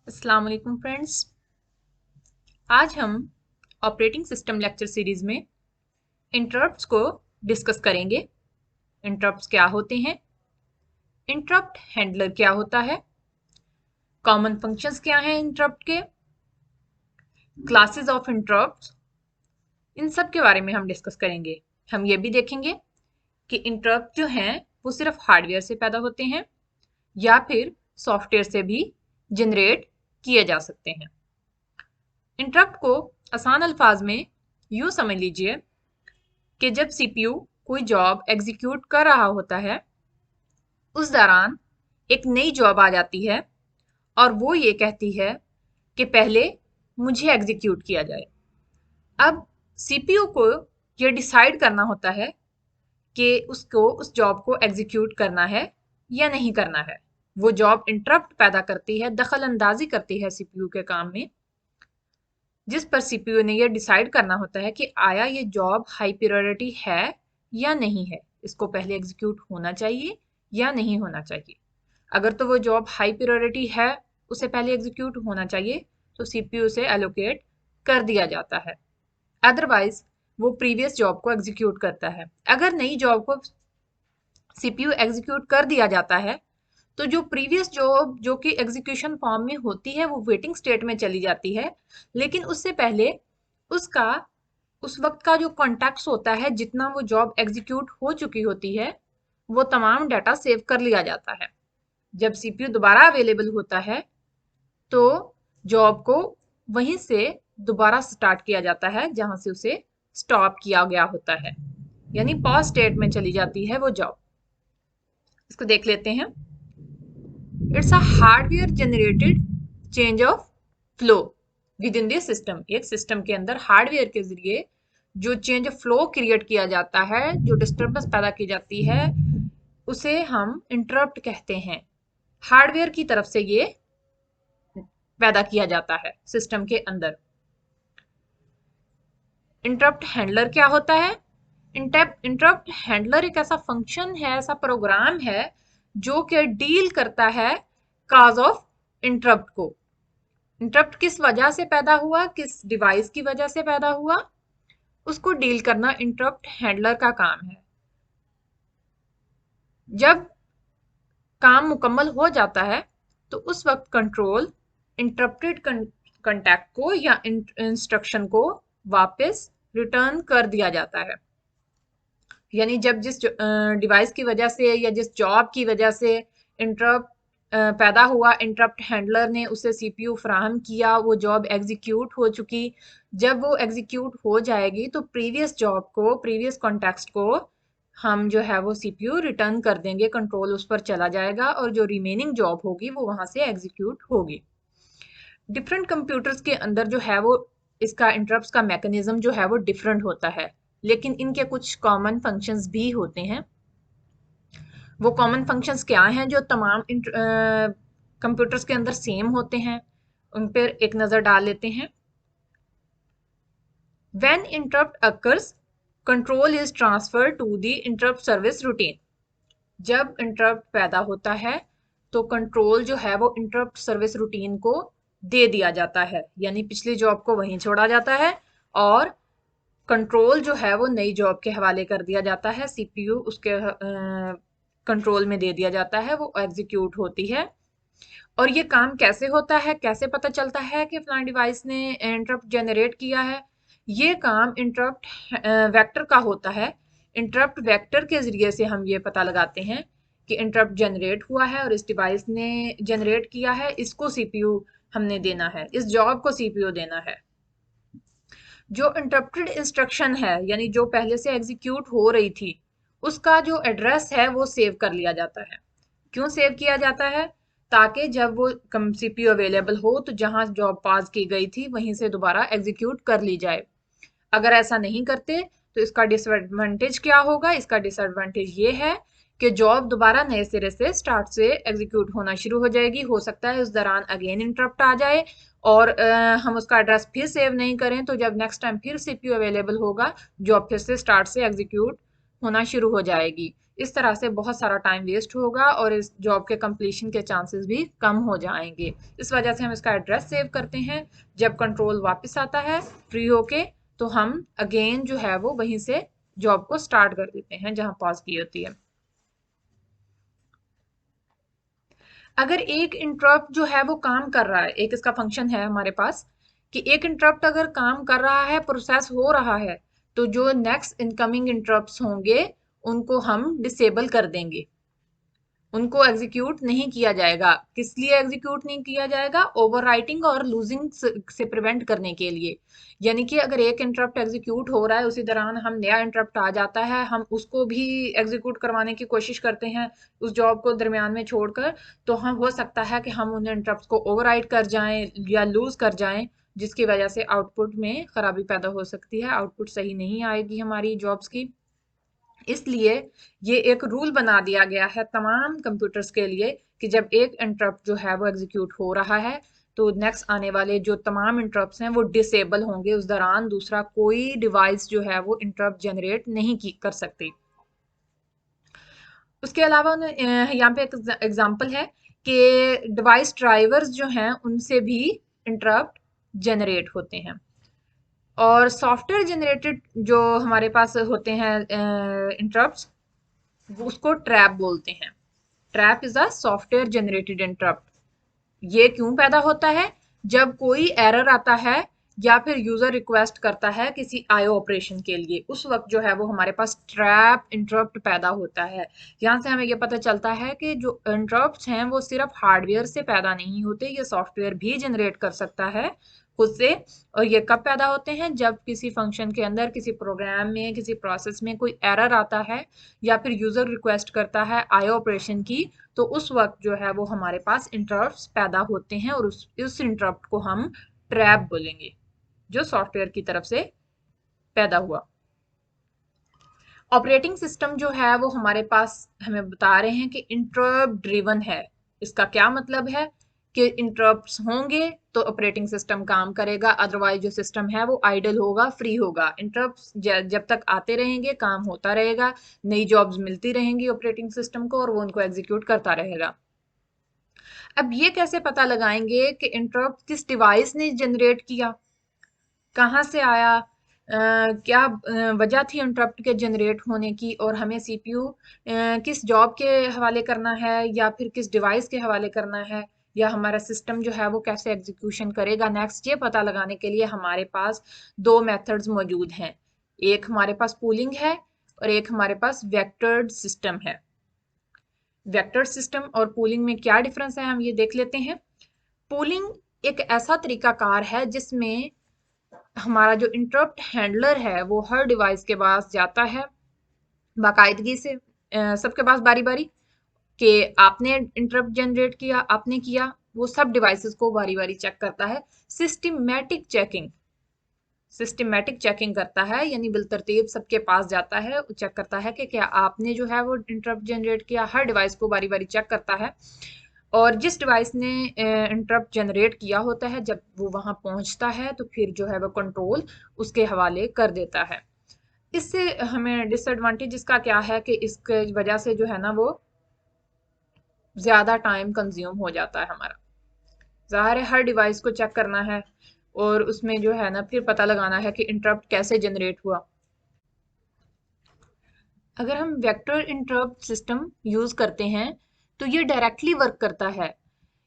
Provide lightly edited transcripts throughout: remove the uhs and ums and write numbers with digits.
अस्सलाम वालेकुम फ्रेंड्स। आज हम ऑपरेटिंग सिस्टम लेक्चर सीरीज में इंटरप्ट्स को डिस्कस करेंगे। इंटरप्ट्स क्या होते हैं, इंटरप्ट हैंडलर क्या होता है, कॉमन फंक्शंस क्या हैं इंटरप्ट के, क्लासेस ऑफ इंटरप्ट्स, इन सब के बारे में हम डिस्कस करेंगे। हम ये भी देखेंगे कि इंटरप्ट जो हैं वो सिर्फ हार्डवेयर से पैदा होते हैं या फिर सॉफ्टवेयर से भी जनरेट किए जा सकते हैं। इंटरप्ट को आसान अल्फाज में यूं समझ लीजिए कि जब सीपीयू कोई जॉब एग्जीक्यूट कर रहा होता है, उस दौरान एक नई जॉब आ जाती है और वो ये कहती है कि पहले मुझे एग्जीक्यूट किया जाए। अब सीपीयू को ये डिसाइड करना होता है कि उसको उस जॉब को एग्जीक्यूट करना है या नहीं करना है। वो जॉब इंटरप्ट पैदा करती है, दखल अंदाजी करती है सीपीयू के काम में, जिस पर सीपीयू ने यह डिसाइड करना होता है कि आया ये जॉब हाई प्रायोरिटी है या नहीं है, इसको पहले एग्जीक्यूट होना चाहिए या नहीं होना चाहिए। अगर तो वो जॉब हाई प्रायोरिटी है, उसे पहले एग्जीक्यूट होना चाहिए, तो सीपीयू से एलोकेट कर दिया जाता है। अदरवाइज वो प्रीवियस जॉब को एग्जीक्यूट करता है। अगर नई जॉब को सीपीयू एग्जीक्यूट कर दिया जाता है तो जो प्रीवियस जॉब जो कि एग्जीक्यूशन फॉर्म में होती है वो वेटिंग स्टेट में चली जाती है, लेकिन उससे पहले उसका उस वक्त का जो कॉन्टेक्ट्स होता है, जितना वो जॉब एग्जीक्यूट हो चुकी होती है, वो तमाम डाटा सेव कर लिया जाता है। जब सीपीयू दोबारा अवेलेबल होता है तो जॉब को वहीं से दोबारा स्टार्ट किया जाता है जहां से उसे स्टॉप किया गया होता है, यानी पॉज स्टेट में चली जाती है वो जॉब। इसको देख लेते हैं। It's a hardware generated change of flow with in this system. एक सिस्टम के अंदर हार्डवेयर के जरिए जो चेंज ऑफ फ्लो क्रिएट किया जाता है, जो डिस्टर्बेंस पैदा की जाती है, उसे हम इंटरप्ट कहते हैं। हार्डवेयर की तरफ से ये पैदा किया जाता है सिस्टम के अंदर। इंटरप्ट हैंडलर क्या होता है? इंटरप्ट हैंडलर एक ऐसा फंक्शन है, ऐसा प्रोग्राम है जो कि डील करता है काज ऑफ इंटरप्ट को। इंटरप्ट किस वजह से पैदा हुआ, किस डिवाइस की वजह से पैदा हुआ, उसको डील करना इंटरप्ट हैंडलर का काम है। जब काम मुकम्मल हो जाता है तो उस वक्त कंट्रोल इंटरप्टेड कंटेक्ट को या इंस्ट्रक्शन को वापस रिटर्न कर दिया जाता है। यानी जब जिस डिवाइस की वजह से या जिस जॉब की वजह से इंटरप्ट पैदा हुआ, इंटरप्ट हैंडलर ने उसे सीपीयू फराहम किया, वो जॉब एग्जीक्यूट हो चुकी। जब वो एग्जीक्यूट हो जाएगी तो प्रीवियस जॉब को, प्रीवियस कॉन्टेक्स्ट को हम जो है वो सीपीयू रिटर्न कर देंगे, कंट्रोल उस पर चला जाएगा और जो रिमेनिंग जॉब होगी वो वहां से एग्जीक्यूट होगी। डिफरेंट कंप्यूटर्स के अंदर जो है वो इसका इंटरप्ट्स का मैकेनिज्म जो है वो डिफरेंट होता है, लेकिन इनके कुछ कॉमन फंक्शंस भी होते हैं। वो कॉमन फंक्शंस क्या हैं जो तमाम कंप्यूटर्स के अंदर सेम होते हैं, उन पर एक नजर डाल लेते हैं। When interrupt occurs, control is transfer to the interrupt service routine. जब इंटरप्ट पैदा होता है तो कंट्रोल जो है वो इंटरप्ट सर्विस रूटीन को दे दिया जाता है, यानी पिछली जॉब को वहीं छोड़ा जाता है और कंट्रोल जो है वो नई जॉब के हवाले कर दिया जाता है। सीपीयू उसके कंट्रोल में दे दिया जाता है, वो एग्जीक्यूट होती है। और ये काम कैसे होता है, कैसे पता चलता है कि फलान डिवाइस ने इंटरप्ट जनरेट किया है? ये काम इंटरप्ट वेक्टर का होता है। इंटरप्ट वेक्टर के जरिए से हम ये पता लगाते हैं कि इंटरप्ट जनरेट हुआ है और इस डिवाइस ने जनरेट किया है, इसको सीपीयू हमने देना है, इस जॉब को सीपीयू देना है। जो इंटरप्टेड इंस्ट्रक्शन है, यानी जो पहले से एग्जीक्यूट हो रही थी, उसका जो एड्रेस है वो सेव कर लिया जाता है। क्यों सेव किया जाता है? ताकि जब वो सीपीयू अवेलेबल हो तो जहां जॉब पास की गई थी वहीं से दोबारा एग्जीक्यूट कर ली जाए। अगर ऐसा नहीं करते तो इसका डिसएडवांटेज क्या होगा? इसका डिसएडवांटेज ये है कि जॉब दोबारा नए सिरे से स्टार्ट से एग्जीक्यूट होना शुरू हो जाएगी। हो सकता है उस दौरान अगेन इंटरप्ट आ जाए और हम उसका एड्रेस फिर सेव नहीं करें, तो जब नेक्स्ट टाइम फिर सीपीयू अवेलेबल होगा, जॉब फिर से स्टार्ट से एग्जीक्यूट होना शुरू हो जाएगी। इस तरह से बहुत सारा टाइम वेस्ट होगा और इस जॉब के कंप्लीशन के चांसेस भी कम हो जाएंगे। इस वजह से हम इसका एड्रेस सेव करते हैं। जब कंट्रोल वापस आता है फ्री होके, तो हम अगेन जो है वो वहीं से जॉब को स्टार्ट कर देते हैं जहां पॉज की होती है। अगर एक इंटरप्ट जो है वो काम कर रहा है, एक इसका फंक्शन है हमारे पास कि एक इंटरप्ट अगर काम कर रहा है, प्रोसेस हो रहा है, तो जो नेक्स्ट इनकमिंग इंटरप्ट्स होंगे उनको हम डिसेबल कर देंगे, उनको एग्जीक्यूट नहीं किया जाएगा। किस लिए एग्जीक्यूट नहीं किया जाएगा? ओवरराइटिंग और लूजिंग से प्रिवेंट करने के लिए। यानी कि अगर एक इंटरप्ट एग्जीक्यूट हो रहा है, उसी दौरान हम नया इंटरप्ट आ जाता है, हम उसको भी एग्जीक्यूट करवाने की कोशिश करते हैं उस जॉब को दरमियान में छोड़कर, तो हम हो सकता है कि हम उन इंटरप्ट को ओवरराइट कर जाएं या लूज कर जाएं, जिसकी वजह से आउटपुट में खराबी पैदा हो सकती है, आउटपुट सही नहीं आएगी हमारी जॉब्स की। इसलिए ये एक रूल बना दिया गया है तमाम कंप्यूटर्स के लिए कि जब एक इंटरप्ट जो है वो एग्जीक्यूट हो रहा है, तो नेक्स्ट आने वाले जो तमाम इंटरप्ट्स हैं वो डिसेबल होंगे। उस दौरान दूसरा कोई डिवाइस जो है वो इंटरप्ट जनरेट नहीं कर सकती। उसके अलावा यहाँ पे एक एग्जांपल है कि डिवाइस ड्राइवर्स जो हैं उनसे भी इंटरप्ट जनरेट होते हैं। और सॉफ्टवेयर जनरेटेड जो हमारे पास होते हैं इंटरप्ट्स, उसको ट्रैप बोलते हैं। Trap is a software generated interrupt. ये क्यों पैदा होता है? जब कोई एरर आता है या फिर यूजर रिक्वेस्ट करता है किसी आईओ ऑपरेशन के लिए, उस वक्त जो है वो हमारे पास ट्रैप इंटरप्ट पैदा होता है। यहाँ से हमें ये पता चलता है कि जो इंटरप्ट्स हैं वो सिर्फ हार्डवेयर से पैदा नहीं होते, ये सॉफ्टवेयर भी जनरेट कर सकता है खुद से। और ये कब पैदा होते हैं? जब किसी फंक्शन के अंदर, किसी प्रोग्राम में, किसी प्रोसेस में कोई एरर आता है या फिर यूजर रिक्वेस्ट करता है आईओ ऑपरेशन की, तो उस वक्त जो है वो हमारे पास इंटरप्ट्स पैदा होते हैं और उस इंटरप्ट को हम ट्रैप बोलेंगे, जो सॉफ्टवेयर की तरफ से पैदा हुआ। ऑपरेटिंग सिस्टम जो है वो हमारे पास हमें बता रहे हैं कि इंटरप्ट ड्रिवन है। इसका क्या मतलब है कि इंटरप्ट्स होंगे तो ऑपरेटिंग सिस्टम काम करेगा, अदरवाइज जो सिस्टम है वो आइडल होगा, फ्री होगा। इंटरप्ट्स जब तक आते रहेंगे काम होता रहेगा, नई जॉब्स मिलती रहेंगी ऑपरेटिंग सिस्टम को और वो उनको एग्जीक्यूट करता रहेगा। अब ये कैसे पता लगाएंगे कि इंटरप्ट किस डिवाइस ने जनरेट किया, कहाँ से आया, क्या वजह थी इंटरप्ट के जनरेट होने की, और हमें सीपीयू किस जॉब के हवाले करना है या फिर किस डिवाइस के हवाले करना है, या हमारा सिस्टम जो है वो कैसे एग्जीक्यूशन करेगा नेक्स्ट, ये पता लगाने के लिए हमारे पास दो मेथड्स मौजूद हैं। एक हमारे पास पूलिंग है और एक हमारे पास वेक्टर्ड सिस्टम है। वेक्टर सिस्टम और पूलिंग में क्या डिफरेंस है हम ये देख लेते हैं। पूलिंग एक ऐसा तरीकाकार है जिसमें हमारा जो इंटरप्ट हैंडलर है वो हर डिवाइस के पास जाता है बाकायदगी से, सबके पास बारी बारी, कि आपने इंटरप्ट जनरेट किया, आपने किया, वो सब डिवाइसेस को बारी बारी चेक करता है। सिस्टमैटिक चेकिंग, सिस्टमैटिक चेकिंग करता है, यानी बिलतरतीब सबके पास जाता है, चेक करता है कि क्या आपने जो है वो इंटरप्ट जनरेट किया, हर डिवाइस को बारी बारी चेक करता है। और जिस डिवाइस ने इंटरप्ट जनरेट किया होता है, जब वो वहां पहुंचता है तो फिर जो है वो कंट्रोल उसके हवाले कर देता है। इससे हमें डिसएडवांटेज इसका क्या है कि इसके वजह से जो है ना वो ज्यादा टाइम कंज्यूम हो जाता है हमारा। ज़ाहिर है हर डिवाइस को चेक करना है और उसमें जो है ना फिर पता लगाना है कि इंटरप्ट कैसे जनरेट हुआ। अगर हम वेक्टर इंटरप्ट सिस्टम यूज करते हैं तो ये डायरेक्टली वर्क करता है,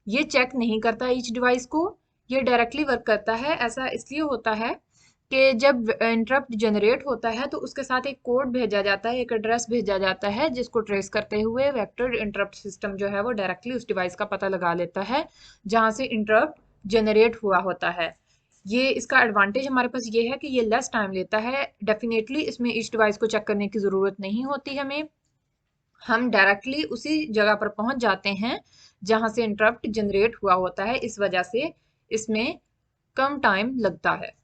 ये चेक नहीं करता ईच डिवाइस को, ये डायरेक्टली वर्क करता है। ऐसा इसलिए होता है कि जब इंटरप्ट जनरेट होता है तो उसके साथ एक कोड भेजा जाता है, एक एड्रेस भेजा जाता है, जिसको ट्रेस करते हुए वेक्टर इंटरप्ट सिस्टम जो है वो डायरेक्टली उस डिवाइस का पता लगा लेता है जहां से इंटरप्ट जनरेट हुआ होता है। ये इसका एडवांटेज हमारे पास ये है कि ये लेस टाइम लेता है। डेफिनेटली इसमें इस डिवाइस को चेक करने की ज़रूरत नहीं होती हमें, हम डायरेक्टली उसी जगह पर पहुंच जाते हैं जहां से इंटरप्ट जनरेट हुआ होता है, इस वजह से इसमें कम टाइम लगता है।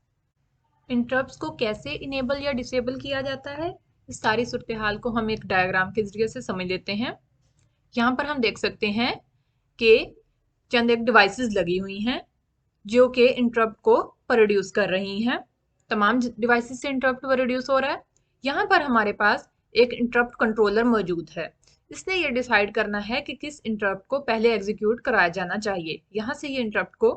इंटरप्ट्स को कैसे इनेबल या डिसेबल किया जाता है, इस सारी सूरत हाल को हम एक डायग्राम के जरिए से समझ लेते हैं। यहाँ पर हम देख सकते हैं कि चंद एक डिवाइसेस लगी हुई हैं जो कि इंटरप्ट को प्रोड्यूस कर रही हैं। तमाम डिवाइसेस से इंटरप्ट प्रोड्यूस हो रहा है। यहाँ पर हमारे पास एक इंटरप्ट कंट्रोलर मौजूद है। इसने ये डिसाइड करना है कि किस इंटरप्ट को पहले एग्जीक्यूट कराया जाना चाहिए। यहाँ से ये इंटरप्ट को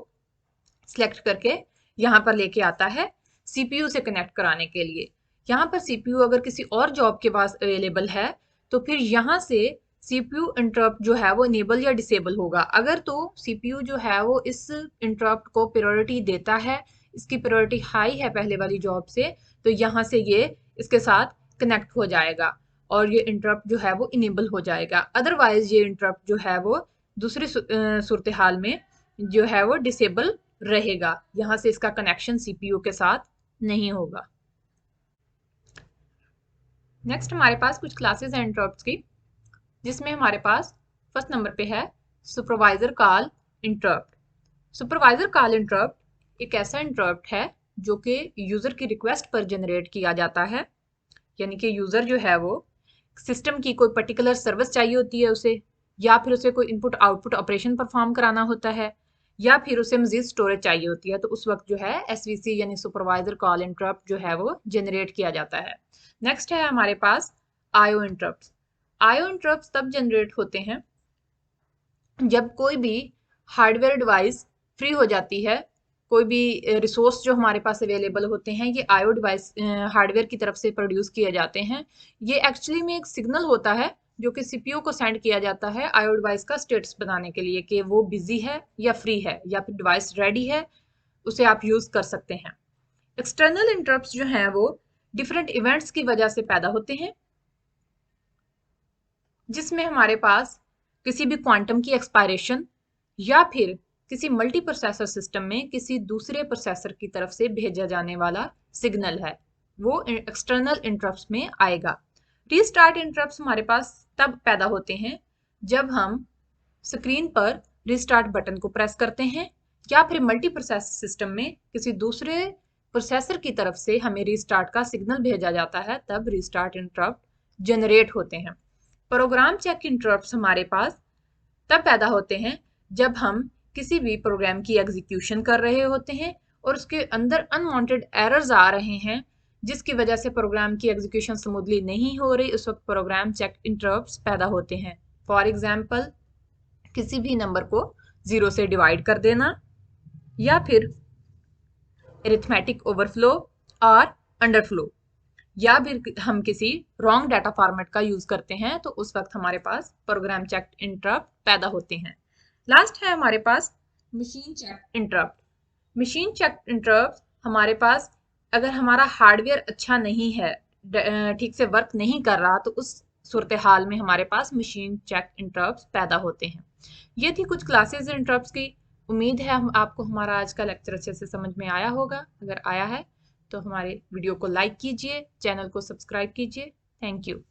सिलेक्ट करके यहाँ पर लेके आता है सीपीयू से कनेक्ट कराने के लिए। यहाँ पर सीपीयू अगर किसी और जॉब के पास अवेलेबल है तो फिर यहाँ से सीपीयू इंटरप्ट जो है वो इनेबल या डिसेबल होगा। अगर तो सीपीयू जो है वो इस इंटरप्ट को प्रायोरिटी देता है, इसकी प्रायोरिटी हाई है पहले वाली जॉब से, तो यहाँ से ये इसके साथ कनेक्ट हो जाएगा और ये इंटरप्ट जो है वो इनेबल हो जाएगा। अदरवाइज ये इंटरप्ट जो है वो दूसरी सूरत हाल में जो है वो डिसेबल रहेगा। यहाँ से इसका कनेक्शन सीपीयू के साथ नहीं होगा। नेक्स्ट हमारे पास कुछ क्लासेस हैं इंटरप्ट्स की, जिसमें हमारे पास फर्स्ट नंबर पे है supervisor call interrupt. Supervisor call interrupt एक ऐसा इंटरप्ट है जो कि यूजर की रिक्वेस्ट पर जनरेट किया जाता है। यानी कि यूजर जो है वो सिस्टम की कोई पर्टिकुलर सर्विस चाहिए होती है उसे, या फिर उसे कोई इनपुट आउटपुट ऑपरेशन परफॉर्म कराना होता है, या फिर उसे मजीद स्टोरेज चाहिए होती है, तो उस वक्त जो है एसवीसी यानी सुपरवाइजर कॉल इंटरप्ट जो है वो जनरेट किया जाता है। नेक्स्ट है हमारे पास आईओ इंटरप्ट। आईओ इंटरप्ट तब जनरेट होते हैं जब कोई भी हार्डवेयर डिवाइस फ्री हो जाती है। कोई भी रिसोर्स जो हमारे पास अवेलेबल होते हैं ये आईओ डिवाइस हार्डवेयर की तरफ से प्रोड्यूस किए जाते हैं। ये एक्चुअली में एक सिग्नल होता है जो कि सीपीयू को सेंड किया जाता है आईओ डिवाइस का स्टेटस बताने के लिए कि वो बिजी है या फ्री है या फिर डिवाइस रेडी है, उसे आप यूज कर सकते हैं। एक्सटर्नल इंटरप्ट्स जो हैं वो डिफरेंट इवेंट्स की वजह से पैदा होते हैं, जिसमें हमारे पास किसी भी क्वांटम की एक्सपायरेशन या फिर किसी मल्टी प्रोसेसर सिस्टम में किसी दूसरे प्रोसेसर की तरफ से भेजा जाने वाला सिग्नल है, वो एक्सटर्नल इंटरप्ट्स में आएगा। रीस्टार्ट इंटरप्ट्स हमारे पास तब पैदा होते हैं जब हम स्क्रीन पर रीस्टार्ट बटन को प्रेस करते हैं या फिर मल्टी प्रोसेसर सिस्टम में किसी दूसरे प्रोसेसर की तरफ से हमें रीस्टार्ट का सिग्नल भेजा जाता है, तब रीस्टार्ट इंटरप्ट जनरेट होते हैं। प्रोग्राम चेक इंटरप्ट्स हमारे पास तब पैदा होते हैं जब हम किसी भी प्रोग्राम की एग्जीक्यूशन कर रहे होते हैं और उसके अंदर अनवांटेड एरर्स आ रहे हैं, जिसकी वजह से प्रोग्राम की एग्जीक्यूशन स्मूथली नहीं हो रही, उस वक्त प्रोग्राम चेक इंटरप्ट्स पैदा होते हैं। फॉर एग्जांपल किसी भी नंबर को 0 से डिवाइड कर देना, या फिर अरिथमेटिक ओवरफ्लो और अंडरफ्लो, या फिर हम किसी रॉन्ग डाटा फॉर्मेट का यूज करते हैं तो उस वक्त हमारे पास प्रोग्राम चेक इंटरप्ट पैदा होते हैं। लास्ट है हमारे पास machine check interrupt. Machine check interrupt हमारे पास अगर हमारा हार्डवेयर अच्छा नहीं है, ठीक से वर्क नहीं कर रहा, तो उस सूरत हाल में हमारे पास मशीन चेक इंटरप्ट पैदा होते हैं। ये थी कुछ क्लासेस इंटरप्ट्स की। उम्मीद है आपको हमारा आज का लेक्चर अच्छे से समझ में आया होगा। अगर आया है तो हमारे वीडियो को लाइक कीजिए, चैनल को सब्सक्राइब कीजिए। Thank you.